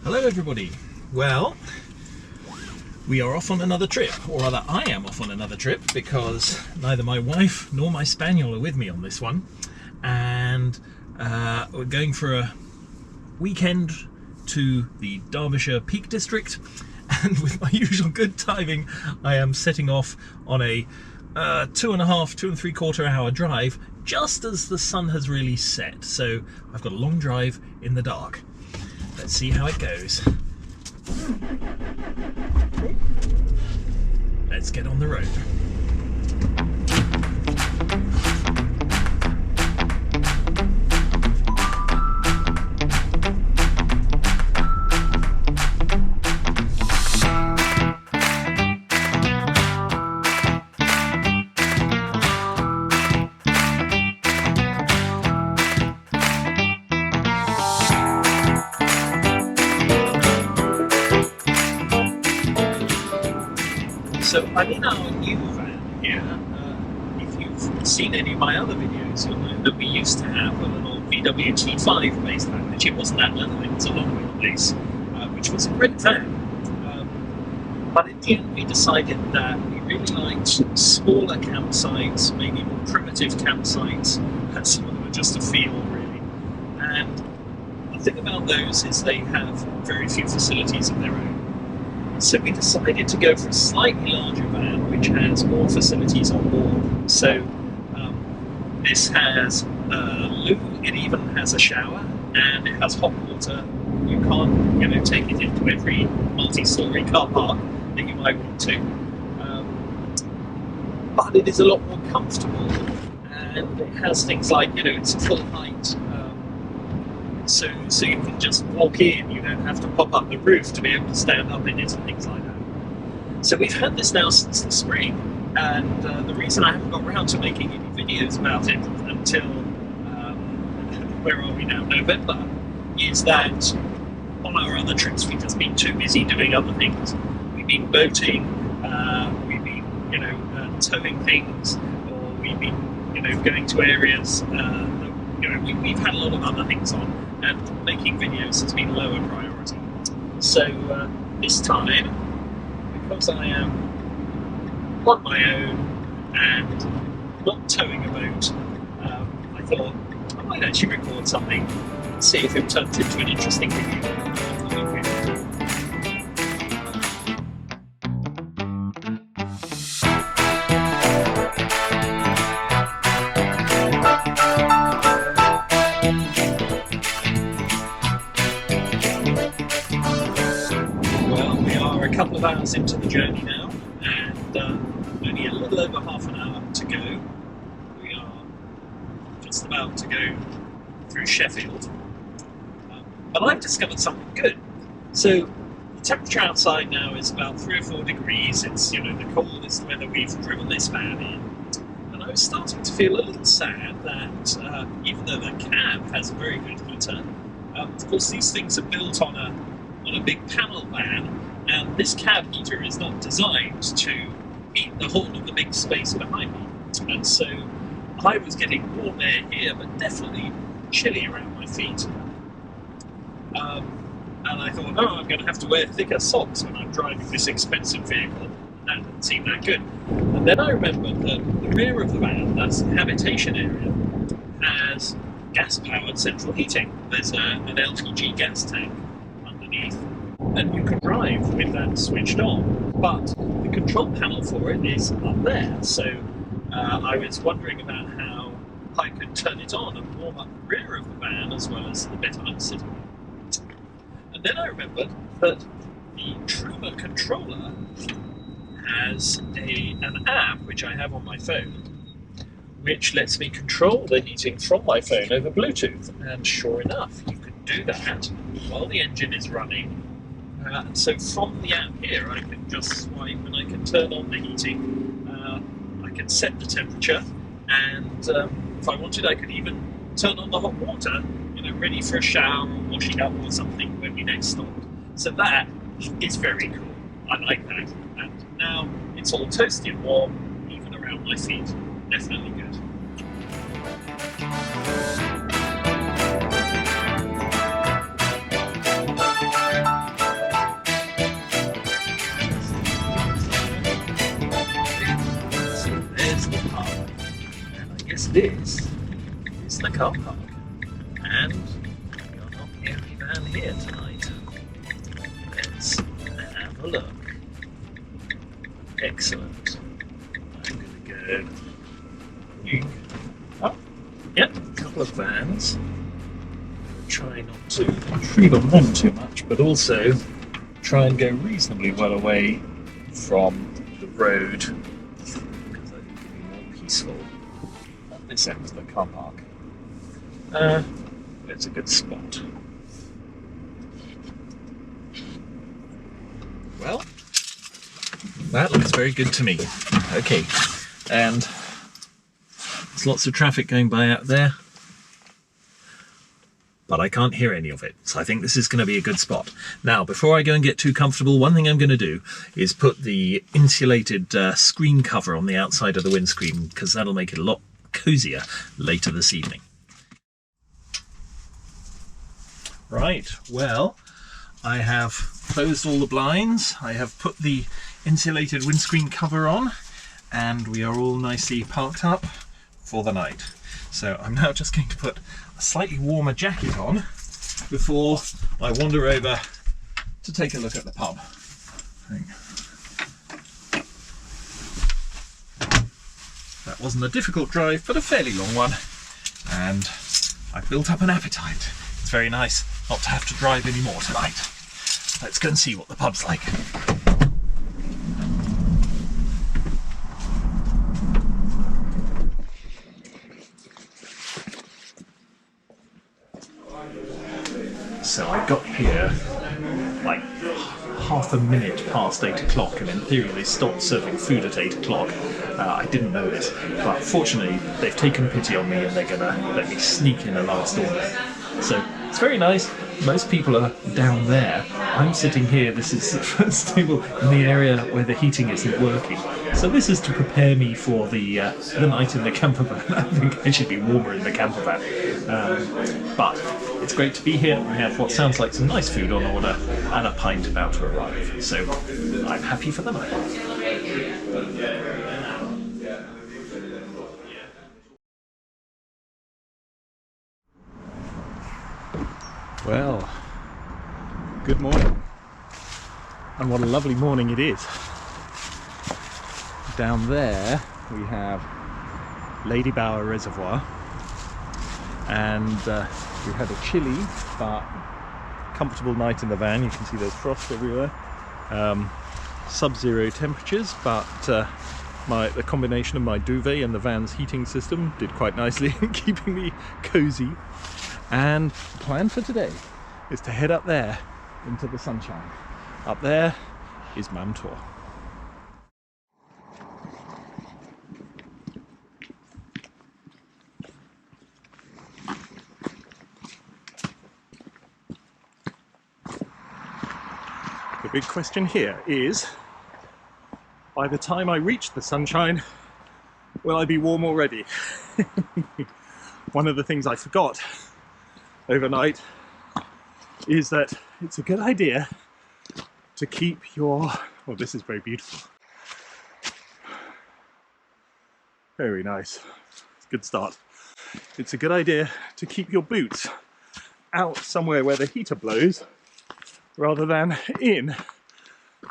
Hello everybody. Well, we are off on another trip, or rather I am off on another trip because neither my wife nor my spaniel are with me on this one, and we're going for a weekend to the Derbyshire Peak District, and with my usual good timing I am setting off on a 2.5 hour drive just as the sun has really set, so I've got a long drive in the dark. Let's see how it goes. Let's get on the road. So I'm in our new van here. If you've seen any of my other videos, you'll know that we used to have a little VW T5 based van, which it wasn't that little, it was a long wheelbase, which was a great van. But in the end we decided that we really liked smaller campsites, maybe more primitive campsites, and some of them are just a feel really. And the thing about those is they have very few facilities of their own. So we decided to go for a slightly larger van which has more facilities on board. So this has a loo, it even has a shower, and it has hot water. You can't, take it into every multi-storey car park that you might want to. But it is a lot more comfortable, and it has things like, it's full height. So you can just walk in, you don't have to pop up the roof to be able to stand up in it and things like that. So we've had this now since the spring, and the reason I haven't got around to making any videos about it until, where are we now, November, is that on our other trips we've just been too busy doing other things. We've been boating, we've been, towing things, or we've been, going to areas we've had a lot of other things on, and making videos has been lower priority. So this time, because I am on my own and not towing a boat, I thought I might actually record something and see if it turns into an interesting video. A couple of hours into the journey now, and only a little over half an hour to go. We are just about to go through Sheffield, but I've discovered something good. So the temperature outside now is about 3 or 4 degrees. It's the coldest weather we've driven this van in, and I was starting to feel a little sad that even though the cab has a very good heater, of course these things are built on a big panel van. And this cab heater is not designed to heat the whole of the big space behind me. And so I was getting warm air here, but definitely chilly around my feet. And I thought, I'm going to have to wear thicker socks when I'm driving this expensive vehicle. That didn't seem that good. And then I remembered that the rear of the van, that's the habitation area, has gas-powered central heating. There's an LPG gas tank underneath, and you can drive with that switched on, but the control panel for it is up there. So I was wondering about how I could turn it on and warm up the rear of the van as well as the bit I'm sitting in. And then I remembered that the Truma controller has an app which I have on my phone, which lets me control the heating from my phone over Bluetooth. And sure enough, you can do that while the engine is running. So from the app here, I can just swipe and I can turn on the heating. I can set the temperature, and if I wanted, I could even turn on the hot water, ready for a shower or washing up or something when we next stopped. So that is very cool. I like that. And now it's all toasty and warm, even around my feet. Definitely good. this is the car park, and you're not the only van here tonight. Let's have a look. Excellent. I'm going to go. Oh, yep, a couple of vans. Try not to intrude on them too much, but also try and go reasonably well away from the road, because I think it'll be more peaceful at this end of the car park. It's a good spot. Well, that looks very good to me. Okay, and there's lots of traffic going by out there, but I can't hear any of it, so I think this is going to be a good spot. Now, before I go and get too comfortable, one thing I'm going to do is put the insulated screen cover on the outside of the windscreen, because that'll make it a lot cozier later this evening. Right, well, I have closed all the blinds, I have put the insulated windscreen cover on, and we are all nicely parked up for the night. So I'm now just going to put a slightly warmer jacket on before I wander over to take a look at the pub. That wasn't a difficult drive, but a fairly long one, and I've built up an appetite. It's very nice not to have to drive anymore tonight. Let's go and see what the pub's like. So I got here like half a minute past 8 o'clock, and in theory they stopped serving food at 8 o'clock. I didn't know this, but fortunately they've taken pity on me and they're gonna let me sneak in a last order. So it's very nice. Most people are down there. I'm sitting here. This is the first table in the area where the heating isn't working. So this is to prepare me for the night in the campervan. I think I should be warmer in the campervan. But it's great to be here. I have what sounds like some nice food on order and a pint about to arrive. So I'm happy for the night. Well, good morning, and what a lovely morning it is. Down there we have Lady Bower Reservoir, and we had a chilly but comfortable night in the van. You can see there's frost everywhere, sub-zero temperatures, but the combination of my duvet and the van's heating system did quite nicely in keeping me cozy. And the plan for today is to head up there into the sunshine. Up there is Mamtor. The big question here is, by the time I reach the sunshine, will I be warm already? One of the things I forgot overnight is that it's a good idea to keep your, well, this is very beautiful, very nice, it's a good start. It's a good idea to keep your boots out somewhere where the heater blows rather than in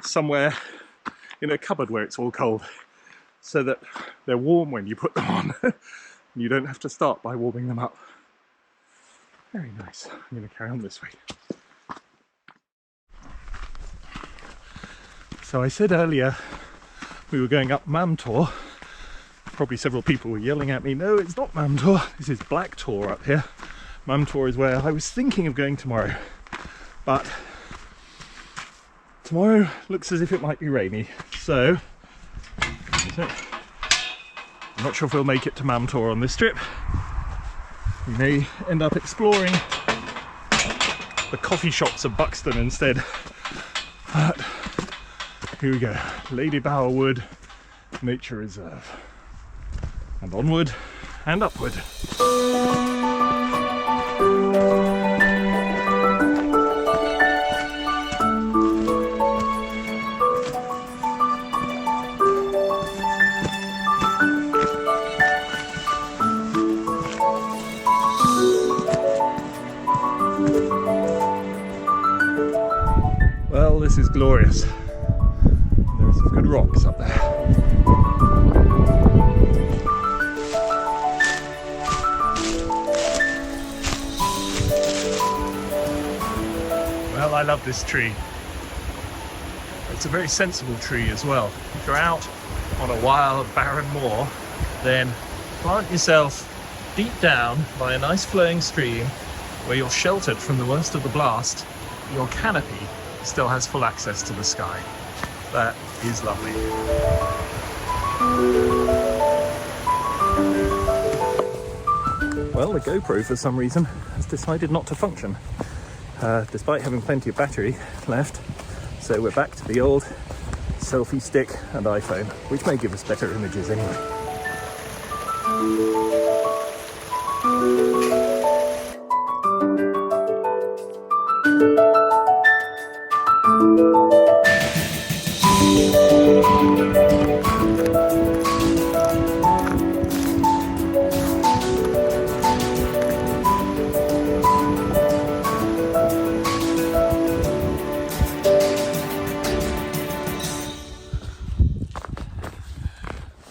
somewhere in a cupboard where it's all cold, so that they're warm when you put them on and you don't have to start by warming them up. Very nice. I'm going to carry on this way. So I said earlier we were going up Mamtor. Probably several people were yelling at me, no, it's not Mamtor, this is Black Tor up here. Mamtor is where I was thinking of going tomorrow, but tomorrow looks as if it might be rainy, so I'm not sure if we'll make it to Mamtor on this trip. We may end up exploring the coffee shops of Buxton instead. But here we go, Lady Bower Wood Nature Reserve. And onward and upward. Well, this is glorious. There are some good rocks up there. Well, I love this tree. It's a very sensible tree as well. If you're out on a wild, barren moor, then plant yourself deep down by a nice flowing stream where you're sheltered from the worst of the blast. Your canopy still has full access to the sky. That is lovely. Well, the GoPro for some reason has decided not to function, despite having plenty of battery left. So we're back to the old selfie stick and iPhone, which may give us better images anyway.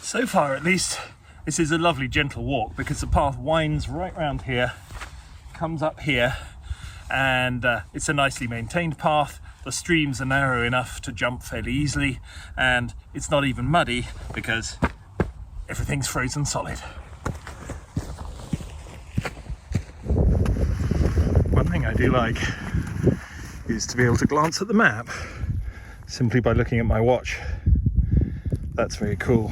So far, at least, this is a lovely gentle walk because the path winds right round here, comes up here, and it's a nicely maintained path. The streams are narrow enough to jump fairly easily, and it's not even muddy because everything's frozen solid. One thing I do like is to be able to glance at the map simply by looking at my watch. That's very cool.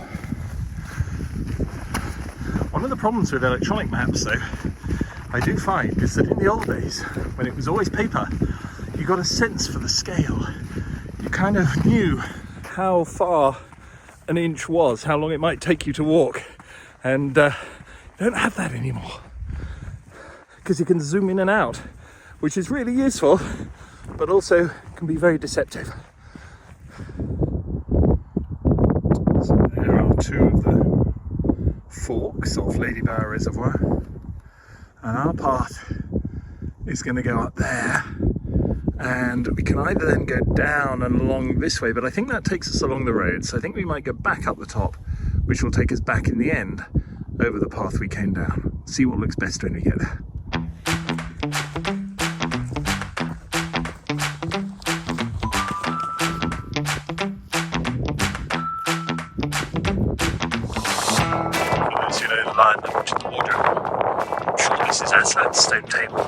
One of the problems with electronic maps, though, I do find, is that in the old days, when it was always paper, you got a sense for the scale. You kind of knew how far an inch was, how long it might take you to walk, and you don't have that anymore. Because you can zoom in and out, which is really useful, but also can be very deceptive. So there are two of the forks of Lady Bower Reservoir, and our path is going to go up there, and we can either then go down and along this way, but I think that takes us along the road, so I think we might go back up the top, which will take us back in the end over the path we came down. See what looks best when we get there. To the wardrobe. I'm sure this is Aslan's stone table.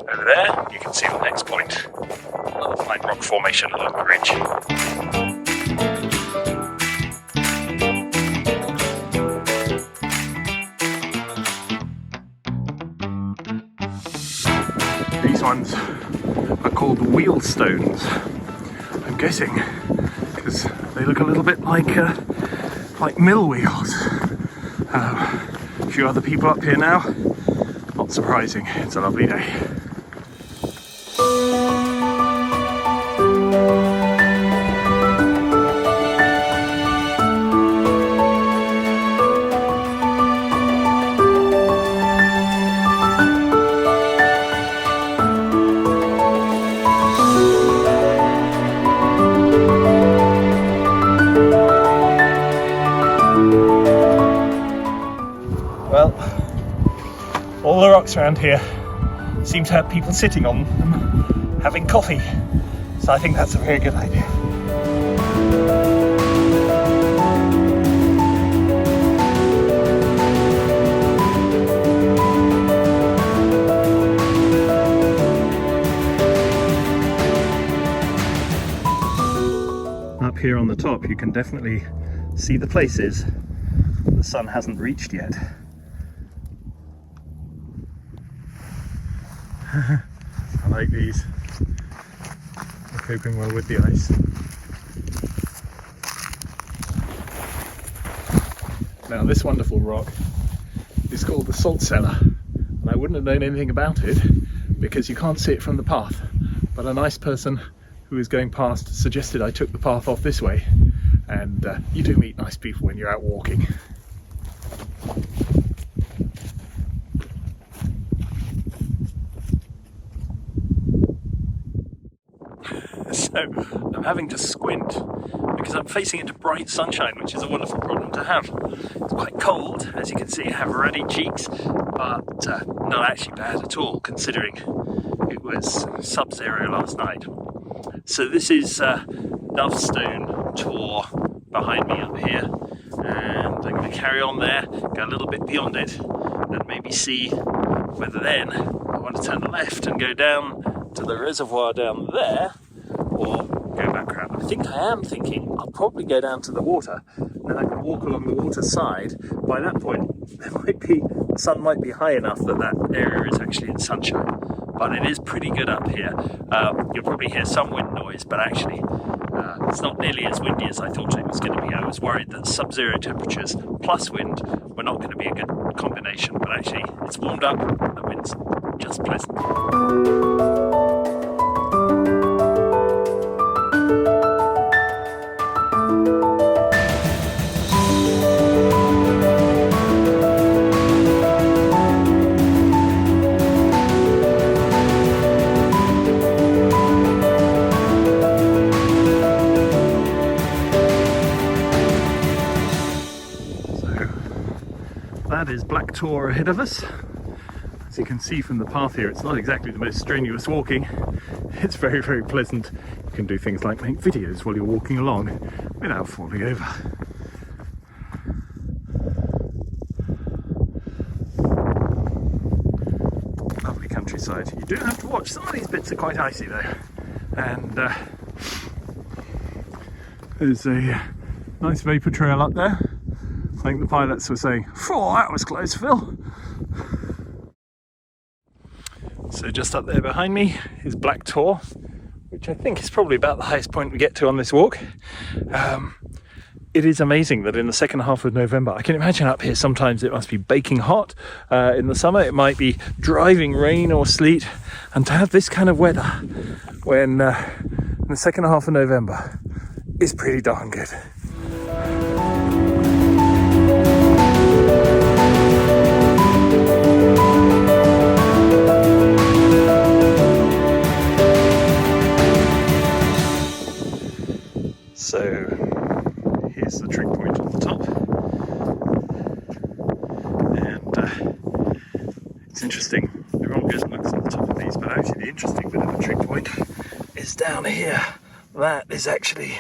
Over there, you can see the next point. Another fine rock formation along the ridge. These ones are called wheel stones, I'm guessing, because they look a little bit like mill wheels. A few other people up here now. Not surprising, it's a lovely day. Well, all the rocks around here seem to have people sitting on them, having coffee, so I think that's a very good idea. Up here on the top you can definitely see the places the sun hasn't reached yet. I like these. They're coping well with the ice. Now this wonderful rock is called the Salt Cellar, and I wouldn't have known anything about it because you can't see it from the path, but a nice person who was going past suggested I took the path off this way, and you do meet nice people when you're out walking. So I'm having to squint because I'm facing into bright sunshine, which is a wonderful problem to have. It's quite cold, as you can see. I have ruddy cheeks, but not actually bad at all, considering it was sub-zero last night. So this is Dovestone Tor behind me up here, and I'm going to carry on there, go a little bit beyond it, and maybe see whether then I want to turn left and go down to the reservoir down there, or go back around. I think I am thinking I'll probably go down to the water, and then I can walk along the water side. By that point, the sun might be high enough that that area is actually in sunshine, but it is pretty good up here. You'll probably hear some wind noise, but actually it's not nearly as windy as I thought it was going to be. I was worried that sub-zero temperatures plus wind were not going to be a good combination, but actually it's warmed up and the wind's just pleasant. That is Black Tor ahead of us. As you can see from the path here, it's not exactly the most strenuous walking. It's very, very pleasant. You can do things like make videos while you're walking along without falling over. Lovely countryside. You do have to watch. Some of these bits are quite icy though. And there's a nice vapour trail up there. I think the pilots were saying, "Oh, that was close, Phil." So just up there behind me is Black Tor, which I think is probably about the highest point we get to on this walk. It is amazing that in the second half of November, I can imagine up here sometimes it must be baking hot. In the summer it might be driving rain or sleet, and to have this kind of weather when in the second half of November is pretty darn good. So here's the trick point at the top, and it's interesting, everyone goes and looks at the top of these, but actually the interesting bit of the trick point is down here. That is actually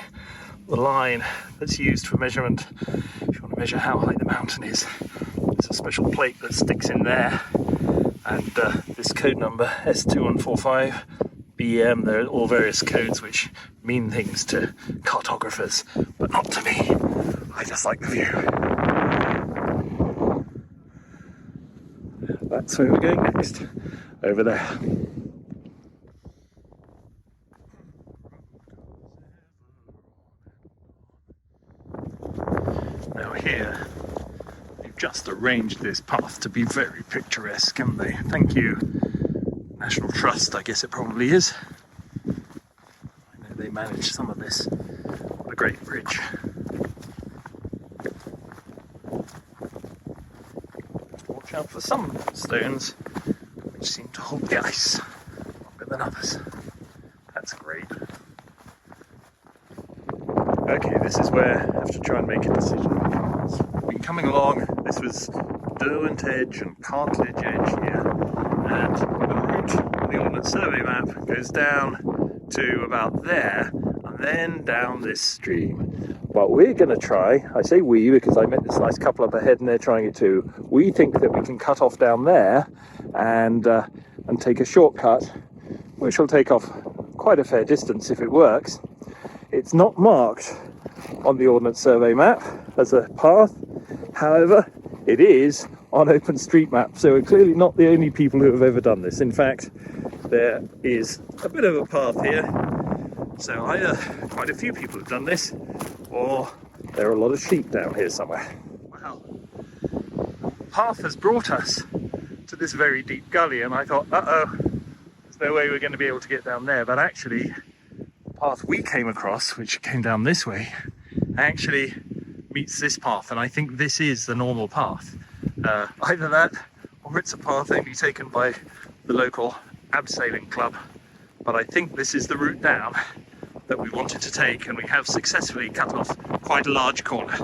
the line that's used for measurement. If you want to measure how high the mountain is, there's a special plate that sticks in there, and this code number S2145 BM, there are all various codes which mean things to cartographers, but not to me. I just like the view. That's where we're going next, over there. Now here, they've just arranged this path to be very picturesque, haven't they? Thank you, National Trust, I guess it probably is. I know they manage some of this. What a great bridge. Watch out for some stones which seem to hold the ice longer than others. That's great. Okay, this is where I have to try and make a decision. I've been coming along, this was Derwent Edge and Cartilage Edge here, and the route on the Ordnance Survey map goes down to about there, and then down this stream. But we're going to try, I say we because I met this nice couple up ahead and they're trying it too. We think that we can cut off down there and take a shortcut, which will take off quite a fair distance if it works. It's not marked on the Ordnance Survey map as a path, however, it is on OpenStreetMap, so we're clearly not the only people who have ever done this. In fact, there is a bit of a path here, so either quite a few people have done this, or there are a lot of sheep down here somewhere. Wow. The path has brought us to this very deep gully, and I thought, there's no way we're going to be able to get down there, but actually, the path we came across, which came down this way, actually meets this path, and I think this is the normal path. Either that, or it's a path only taken by the local abseiling club, but I think this is the route down. that we wanted to take, and we have successfully cut off quite a large corner.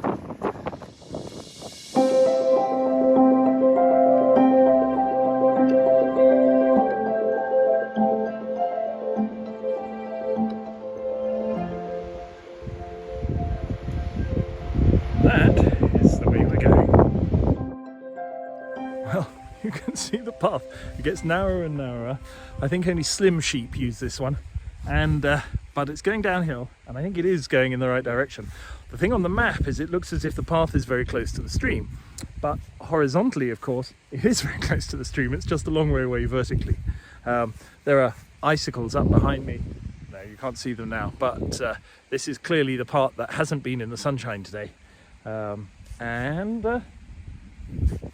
That is the way we're going. Well, you can see the path. It gets narrower and narrower. I think only slim sheep use this one, and but it's going downhill, and I think it is going in the right direction. The thing on the map is it looks as if the path is very close to the stream, but horizontally, of course, it is very close to the stream. It's just a long way away vertically. There are icicles up behind me. No, you can't see them now, but this is clearly the part that hasn't been in the sunshine today. And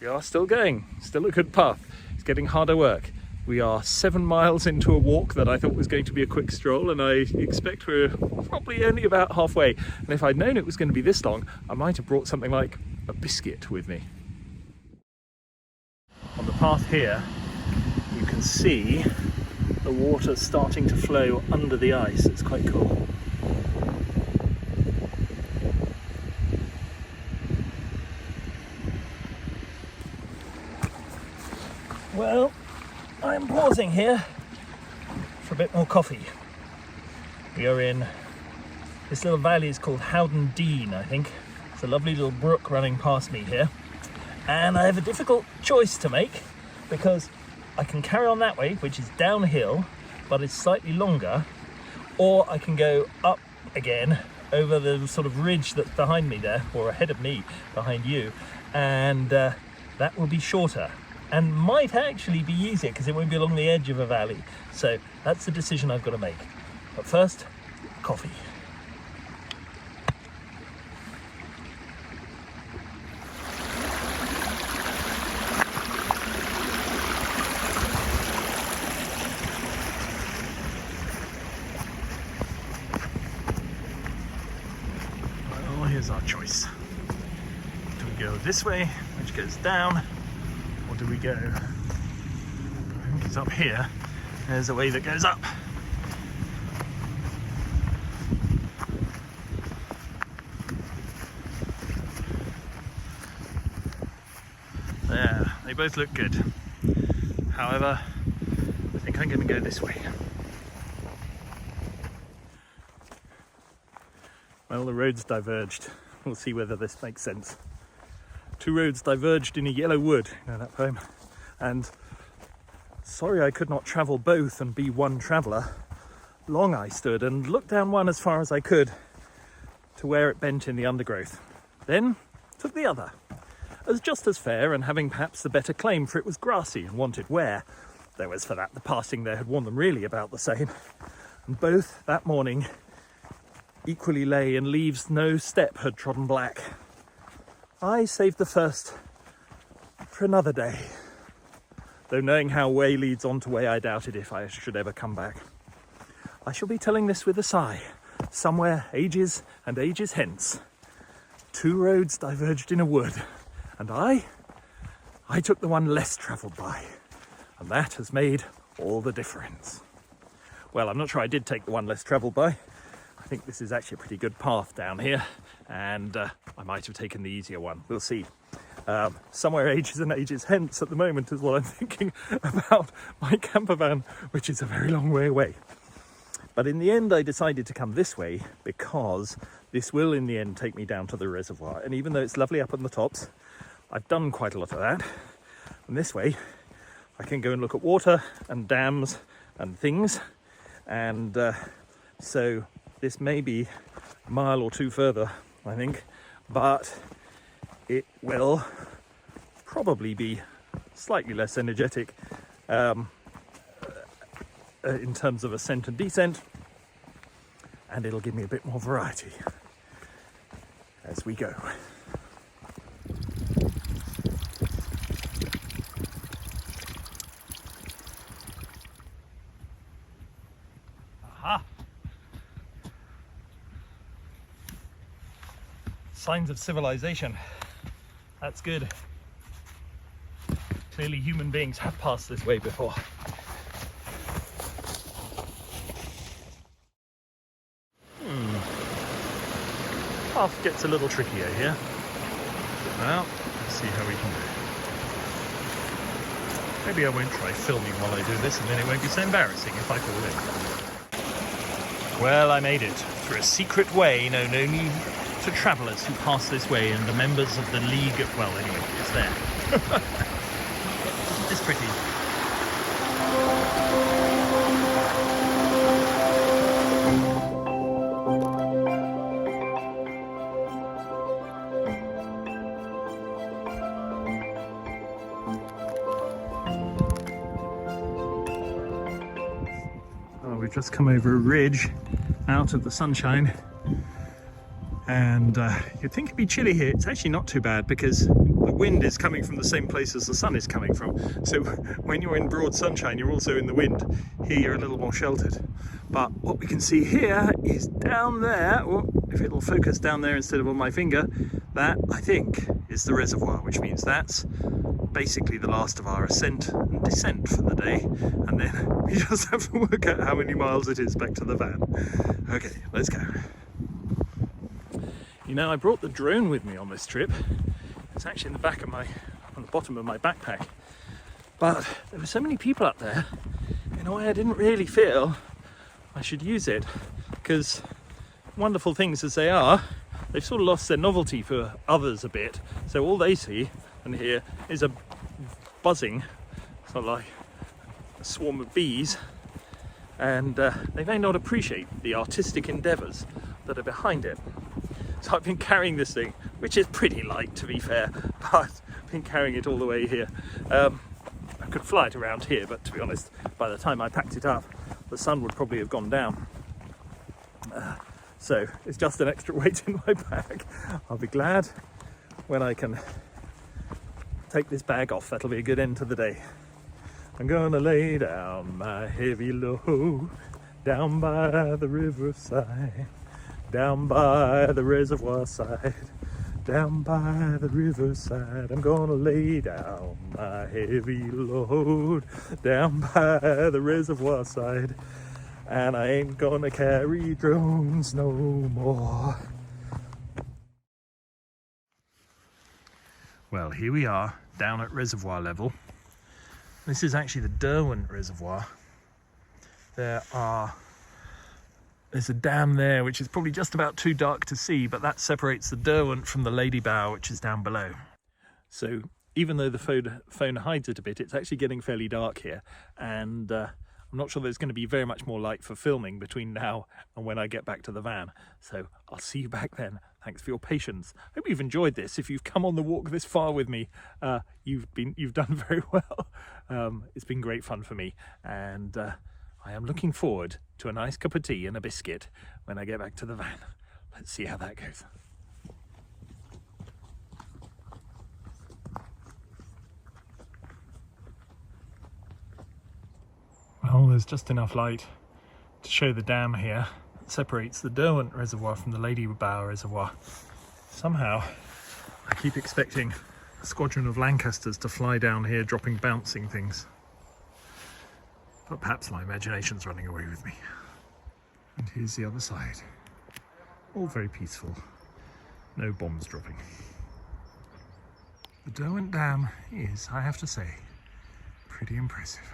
we are still going, still a good path. It's getting harder work. We are 7 miles into a walk that I thought was going to be a quick stroll, and I expect we're probably only about halfway. And if I'd known it was going to be this long, I might have brought something like a biscuit with me. On the path here, you can see the water starting to flow under the ice. It's quite cool. Well, I'm pausing here for a bit more coffee. We are in this little valley. Is called Howden Dean, I think. It's a lovely little brook running past me here, and I have a difficult choice to make because I can carry on that way, which is downhill but it's slightly longer, or I can go up again over the sort of ridge that's behind me there, or ahead of me behind you, and that will be shorter and might actually be easier because it won't be along the edge of a valley. So that's the decision I've got to make. But first, coffee. Well, here's our choice. Do we go this way, which goes down? Or do we go, I think it's up here, there's a way that goes up. There, they both look good. However, I think I'm going to go this way. Well, the roads diverged. We'll see whether this makes sense. Two roads diverged in a yellow wood, you know that poem? And sorry I could not travel both and be one traveller. Long I stood and looked down one as far as I could to where it bent in the undergrowth. Then took the other, as just as fair and having perhaps the better claim, for it was grassy and wanted wear. Though as for that, the passing there had worn them really about the same. And both that morning equally lay in leaves no step had trodden black. I saved the first for another day, though knowing how way leads on to way, I doubted if I should ever come back. I shall be telling this with a sigh. Somewhere ages and ages hence, two roads diverged in a wood, and I took the one less travelled by, and that has made all the difference. Well, I'm not sure I did take the one less travelled by. I think this is actually a pretty good path down here, and I might have taken the easier one. We'll see. Somewhere ages and ages hence at the moment is what I'm thinking about my camper van, which is a very long way away. But in the end, I decided to come this way because this will in the end take me down to the reservoir. And even though it's lovely up on the tops, I've done quite a lot of that. And this way, I can go and look at water and dams and things. And so this may be a mile or two further, I think, but it will probably be slightly less energetic in terms of ascent and descent, and it'll give me a bit more variety as we go. Aha! Signs of civilization. That's good. Clearly human beings have passed this way before. path gets a little trickier here. Well, let's see how we can do. Maybe I won't try filming while I do this, and then it won't be so embarrassing if I fall in. Well, I made it through a secret way known only to travellers who pass this way and the members of the League. Well, anyway, it's there. Isn't this pretty? We've just come over a ridge out of the sunshine, and you'd think it'd be chilly here. It's actually not too bad because the wind is coming from the same place as the sun is coming from. So when you're in broad sunshine, you're also in the wind. Here you're a little more sheltered. But what we can see here is down there, or if it'll focus down there instead of on my finger, that I think is the reservoir, which means that's basically the last of our ascent and descent for the day, and then we just have to work out how many miles it is back to the van. Okay, let's go. You know, I brought the drone with me on this trip. It's actually in the back of on the bottom of my backpack, but there were so many people up there, in a way I didn't really feel I should use it, because wonderful things as they are, they've sort of lost their novelty for others a bit. So all they see and hear is a buzzing, sort of like a swarm of bees, and they may not appreciate the artistic endeavours that are behind it. So I've been carrying this thing, which is pretty light to be fair, but I've been carrying it all the way here. I could fly it around here, but to be honest, by the time I packed it up, the sun would probably have gone down. So it's just an extra weight in my bag. I'll be glad when I can take this bag off. That'll be a good end to the day. I'm gonna lay down my heavy load down by the riverside, down by the reservoir side, down by the riverside. I'm gonna lay down my heavy load down by the reservoir side, and I ain't gonna carry drones no more. Well, here we are down at reservoir level. This is actually the Derwent Reservoir. There's a dam there which is probably just about too dark to see, but that separates the Derwent from the Lady Bow, which is down below. So even though the phone hides it a bit, it's actually getting fairly dark here, and I'm not sure there's going to be very much more light for filming between now and when I get back to the van. So I'll see you back then. Thanks for your patience. Hope you've enjoyed this. If you've come on the walk this far with me, you've done very well. It's been great fun for me, and I am looking forward to a nice cup of tea and a biscuit when I get back to the van. Let's see how that goes. Well, there's just enough light to show the dam here that separates the Derwent Reservoir from the Lady Bow Reservoir. Somehow, I keep expecting a squadron of Lancasters to fly down here dropping bouncing things. But perhaps my imagination's running away with me. And here's the other side. All very peaceful. No bombs dropping. The Derwent Dam is, I have to say, pretty impressive.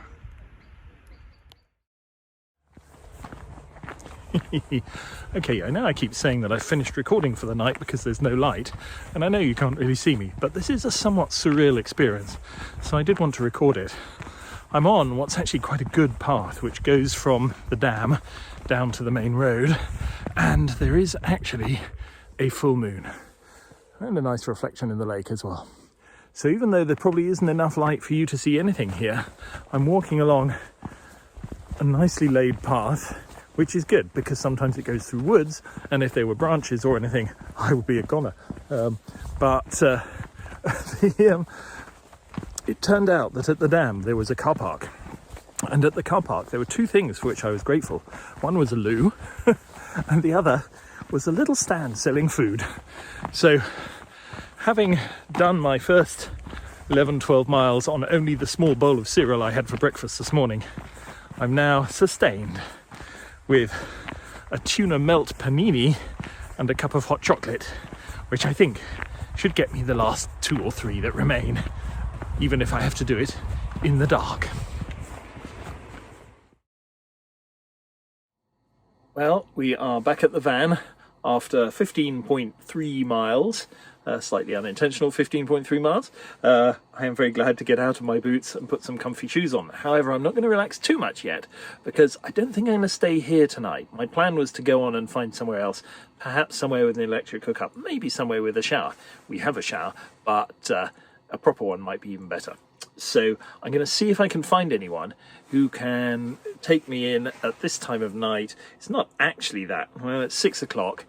Okay, I know I keep saying that I've finished recording for the night because there's no light, and I know you can't really see me, but this is a somewhat surreal experience, so I did want to record it. I'm on what's actually quite a good path, which goes from the dam down to the main road, and there is actually a full moon, and a nice reflection in the lake as well. So even though there probably isn't enough light for you to see anything here, I'm walking along a nicely laid path, which is good because sometimes it goes through woods, and if there were branches or anything, I would be a goner. It turned out that at the dam there was a car park, and at the car park there were two things for which I was grateful. One was a loo, and the other was a little stand selling food. So, having done my first 11-12 miles on only the small bowl of cereal I had for breakfast this morning, I'm now sustained with a tuna melt panini and a cup of hot chocolate, which I think should get me the last 2 or 3 that remain, even if I have to do it in the dark. Well, we are back at the van after 15.3 miles, slightly unintentional 15.3 miles. I am very glad to get out of my boots and put some comfy shoes on. However, I'm not going to relax too much yet, because I don't think I'm going to stay here tonight. My plan was to go on and find somewhere else, perhaps somewhere with an electric hookup, maybe somewhere with a shower. We have a shower, but a proper one might be even better. So I'm going to see if I can find anyone who can take me in at this time of night. It's not actually that, well, it's 6 o'clock,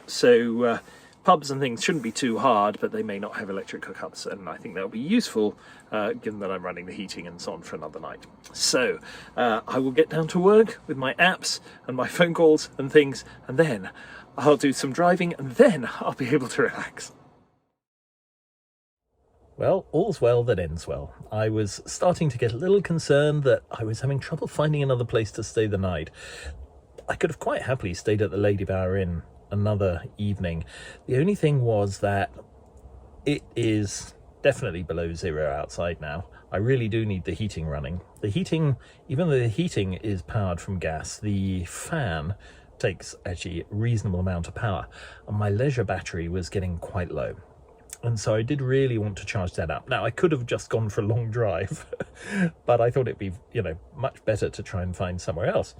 so pubs and things shouldn't be too hard, but they may not have electric hookups, and I think that'll be useful given that I'm running the heating and so on for another night. So I will get down to work with my apps and my phone calls and things, and then I'll do some driving, and then I'll be able to relax. Well, all's well that ends well. I was starting to get a little concerned that I was having trouble finding another place to stay the night. I could have quite happily stayed at the Lady Bower Inn another evening. The only thing was that it is definitely below 0 outside now. I really do need the heating running. The heating, even though the heating is powered from gas, the fan takes actually a reasonable amount of power, and my leisure battery was getting quite low. And so I did really want to charge that up. Now, I could have just gone for a long drive, but I thought it'd be, much better to try and find somewhere else.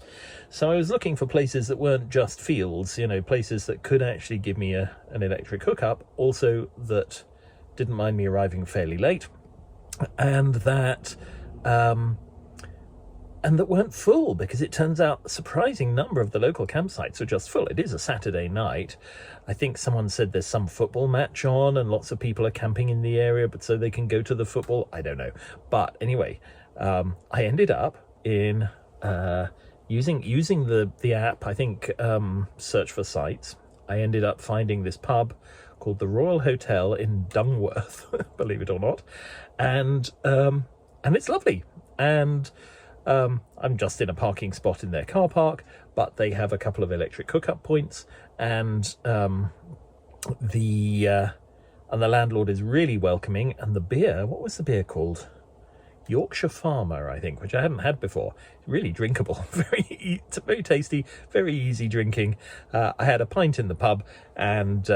So I was looking for places that weren't just fields, places that could actually give me an electric hookup, also that didn't mind me arriving fairly late, and that weren't full, because it turns out a surprising number of the local campsites are just full. It is a Saturday night. I think someone said there's some football match on and lots of people are camping in the area, but so they can go to the football. I don't know. But anyway, I ended up in using the app, I think, search for sites. I ended up finding this pub called the Royal Hotel in Dungworth, believe it or not. And it's lovely. And I'm just in a parking spot in their car park, but they have a couple of electric hookup points, and the landlord is really welcoming. And the beer, what was the beer called? Yorkshire Farmer, I think, which I hadn't had before. Really drinkable, very tasty, very easy drinking. I had a pint in the pub, and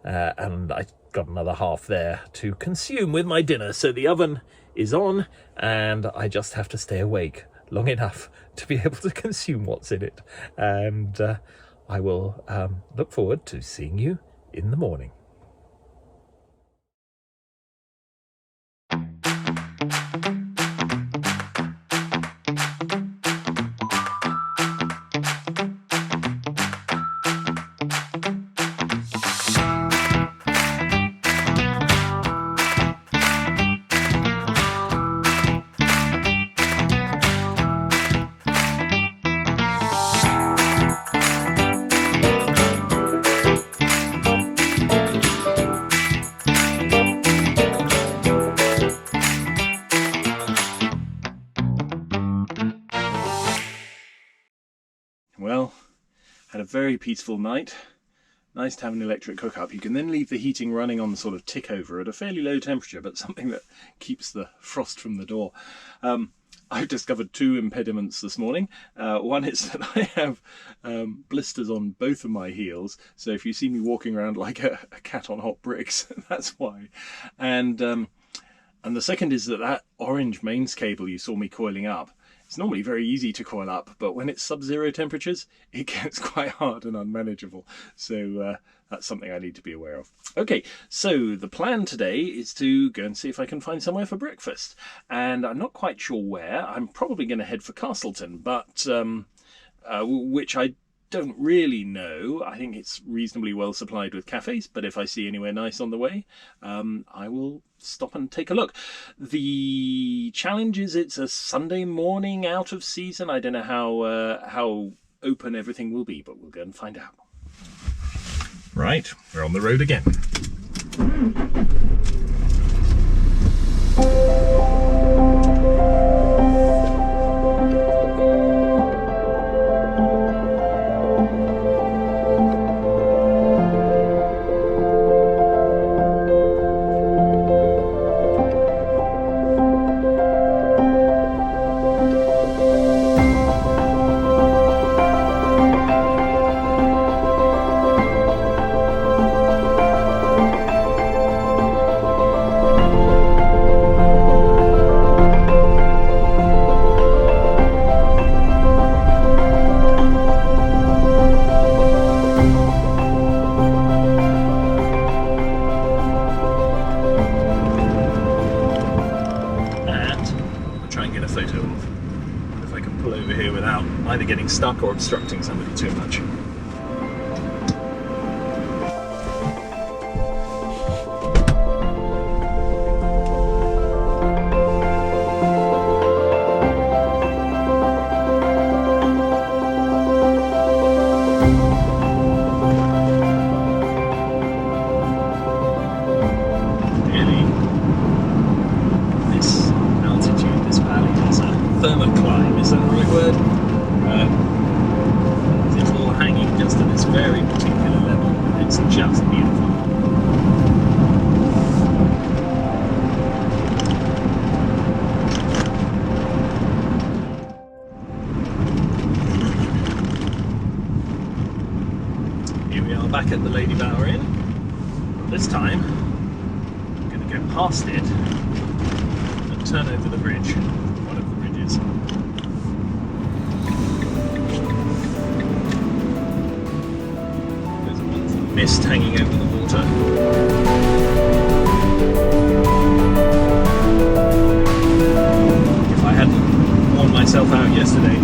I got another half there to consume with my dinner. So the oven is on, and I just have to stay awake long enough to be able to consume what's in it. And I will look forward to seeing you in the morning. Well, had a very peaceful night. Nice to have an electric hookup. You can then leave the heating running on the sort of tick over at a fairly low temperature, but something that keeps the frost from the door. I've discovered 2 impediments this morning. One is that I have blisters on both of my heels, so if you see me walking around like a cat on hot bricks, that's why. And the second is that orange mains cable you saw me coiling up, it's normally very easy to coil up, but when it's sub-zero temperatures, it gets quite hard and unmanageable. So that's something I need to be aware of. Okay, so the plan today is to go and see if I can find somewhere for breakfast. And I'm not quite sure where. I'm probably going to head for Castleton, but which I don't really know. I think it's reasonably well supplied with cafes, but if I see anywhere nice on the way, I will stop and take a look. The challenge is it's a Sunday morning out of season. I don't know how open everything will be, but we'll go and find out. Right, we're on the road again. I can pull over here without either getting stuck or obstructing somebody too much. Thermocline, is that the right word? It's all hanging just at this very particular level. It's just beautiful. Here we are back at the Lady Bower Inn. This time, I'm going to go past it and turn over the bridge. There's one mist hanging over the water. If I hadn't worn myself out yesterday,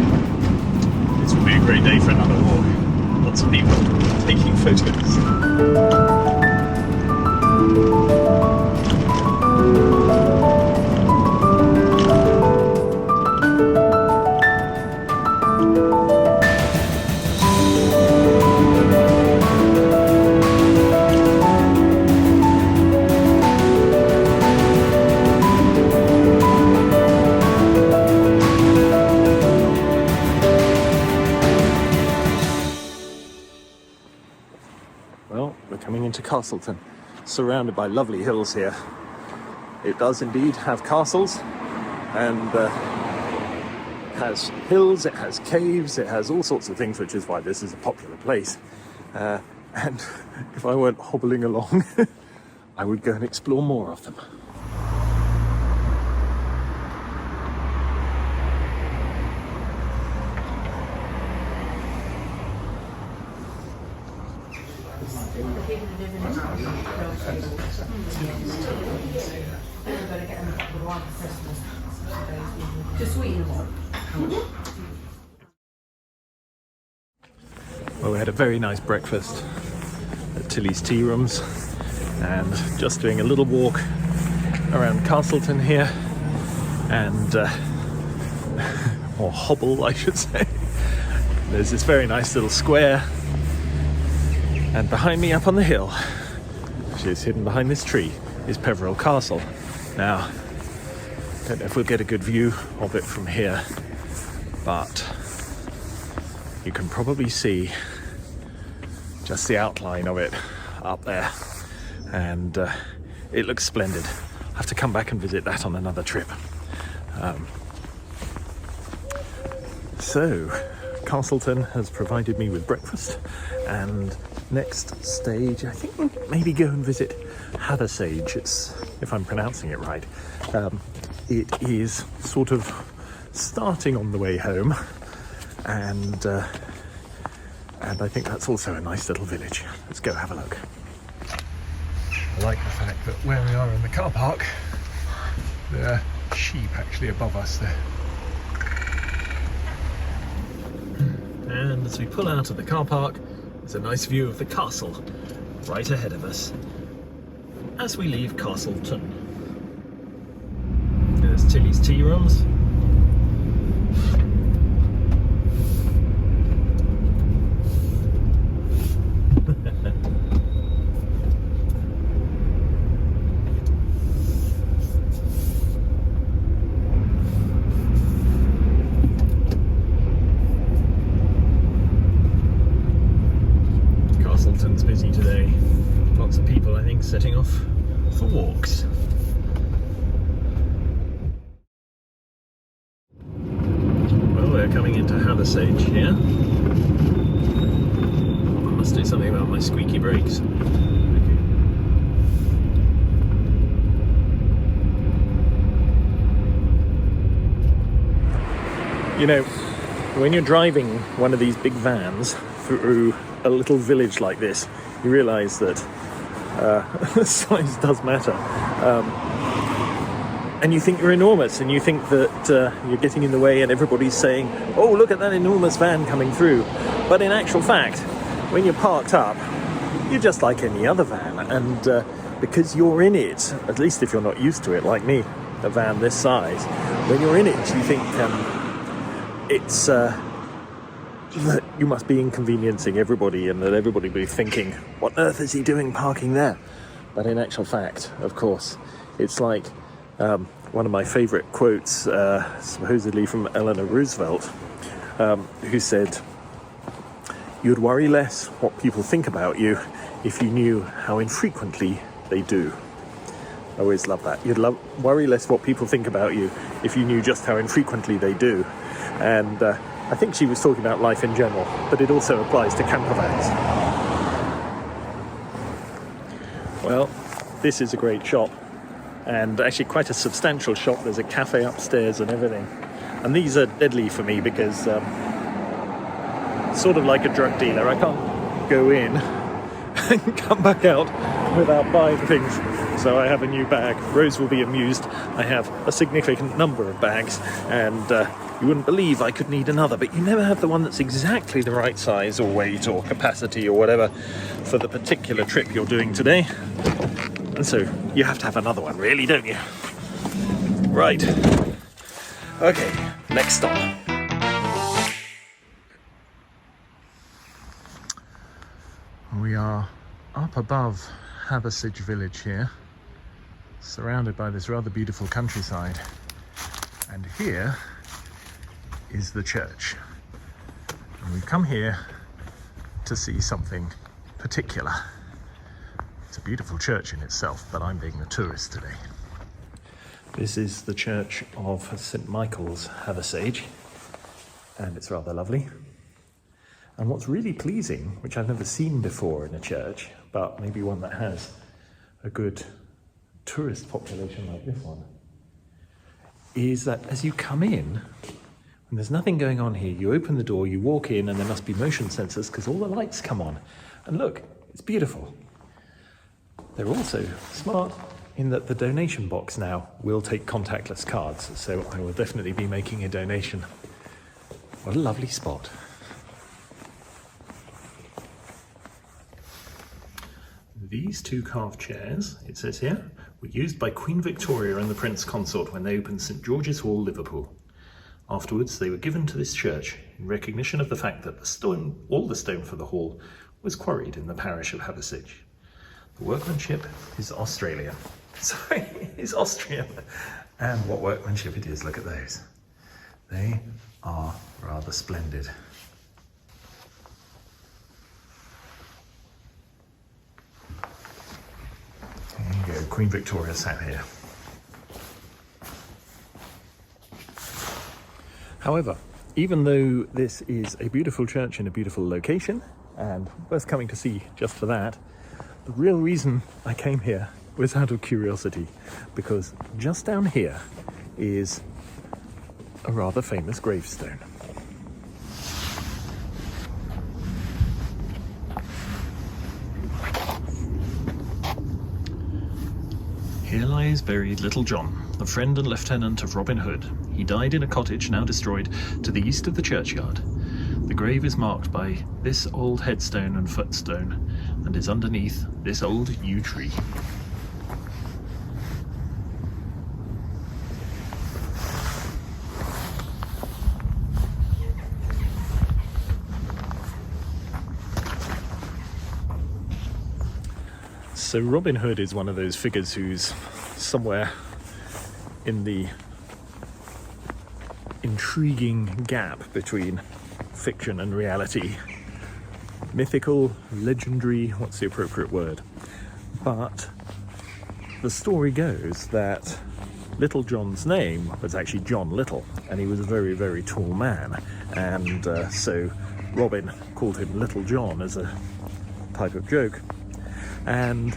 this would be a great day for another walk. Lots of people taking photos. Well, we're coming into Castleton, surrounded by lovely hills here. It does indeed have castles, and it has hills, it has caves, it has all sorts of things, which is why this is a popular place. And if I weren't hobbling along, I would go and explore more of them. Well, we had a very nice breakfast at Tilly's Tea Rooms, and just doing a little walk around Castleton here, and or hobble, I should say. There's this very nice little square, and behind me up on the hill, which is hidden behind this tree, is Peveril Castle. Now, I don't know if we'll get a good view of it from here, but you can probably see just the outline of it up there, and it looks splendid. I'll have to come back and visit that on another trip. So, Castleton has provided me with breakfast, and next stage, I think we'll maybe go and visit Hathersage, if I'm pronouncing it right. It is sort of starting on the way home, and I think that's also a nice little village. Let's go have a look. I like the fact that where we are in the car park, there are sheep actually above us there. And as we pull out of the car park, there's a nice view of the castle right ahead of us as we leave Castleton. There's Tilly's Tea Rooms. Castleton's busy today. Lots of people, I think, setting off for walks. Well, we're coming into Hathersage here. I must do something about my squeaky brakes. You know, when you're driving one of these big vans through a little village like this, you realise that size does matter. and you think you're enormous, and you think that you're getting in the way, and everybody's saying, oh, look at that enormous van coming through. But in actual fact, when you're parked up, you're just like any other van, and because you're in it, at least if you're not used to it, like me, a van this size, when you're in it, you think it's that you must be inconveniencing everybody, and that everybody will be thinking, what on earth is he doing parking there? But in actual fact, of course, it's like one of my favourite quotes, supposedly from Eleanor Roosevelt, who said, you'd worry less what people think about you if you knew how infrequently they do. I always love that. You'd worry less what people think about you if you knew just how infrequently they do. And I think she was talking about life in general, but it also applies to campervans. Well, this is a great shop, and actually quite a substantial shop. There's a cafe upstairs and everything. And these are deadly for me because sort of like a drug dealer, I can't go in and come back out without buying things. So I have a new bag. Rose will be amused. I have a significant number of bags, and you wouldn't believe I could need another, but you never have the one that's exactly the right size or weight or capacity or whatever for the particular trip you're doing today. And so you have to have another one, really, don't you? Right. Okay, next stop. We are up above Hathersage village here, surrounded by this rather beautiful countryside. And here is the church. And we've come here to see something particular. It's a beautiful church in itself, but I'm being the tourist today. This is the church of St Michael's, Hathersage, and it's rather lovely. And what's really pleasing, which I've never seen before in a church, but maybe one that has a good tourist population like this one, is that as you come in, when there's nothing going on here, you open the door, you walk in, and there must be motion sensors because all the lights come on. And look, it's beautiful. They're also smart in that the donation box now will take contactless cards, so I will definitely be making a donation. What a lovely spot. These two carved chairs, it says here, were used by Queen Victoria and the Prince Consort when they opened St George's Hall, Liverpool. Afterwards, they were given to this church in recognition of the fact that all the stone for the hall was quarried in the parish of Hathersage. The workmanship is Australian. Sorry, it's Austrian. And what workmanship it is, look at those. They are rather splendid. There you go, Queen Victoria sat here. However, even though this is a beautiful church in a beautiful location, and worth coming to see just for that, the real reason I came here was out of curiosity, because just down here is a rather famous gravestone. Here lies buried Little John, the friend and lieutenant of Robin Hood. He died in a cottage now destroyed to the east of the churchyard. The grave is marked by this old headstone and footstone, and is underneath this old yew tree. So Robin Hood is one of those figures who's somewhere in the intriguing gap between fiction and reality. Mythical, legendary, what's the appropriate word? But the story goes that Little John's name was actually John Little, and he was a very, very tall man. And so Robin called him Little John as a type of joke. And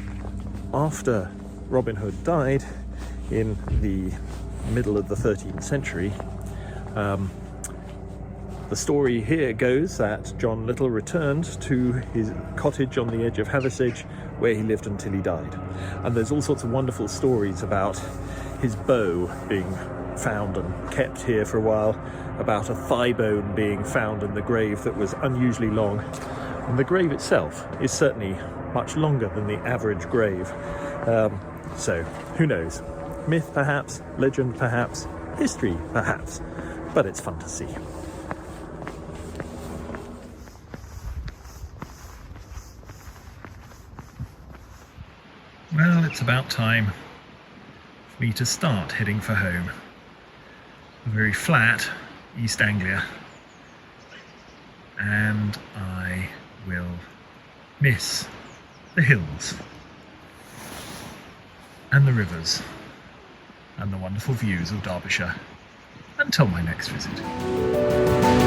after Robin Hood died in the middle of the 13th century, the story here goes that John Little returned to his cottage on the edge of Hathersage, where he lived until he died. And there's all sorts of wonderful stories about his bow being found and kept here for a while, about a thigh bone being found in the grave that was unusually long. And the grave itself is certainly much longer than the average grave. So, who knows? Myth perhaps, legend perhaps, history perhaps, but it's fun to see. Well, it's about time for me to start heading for home. A very flat East Anglia, and I will miss the hills and the rivers and the wonderful views of Derbyshire until my next visit.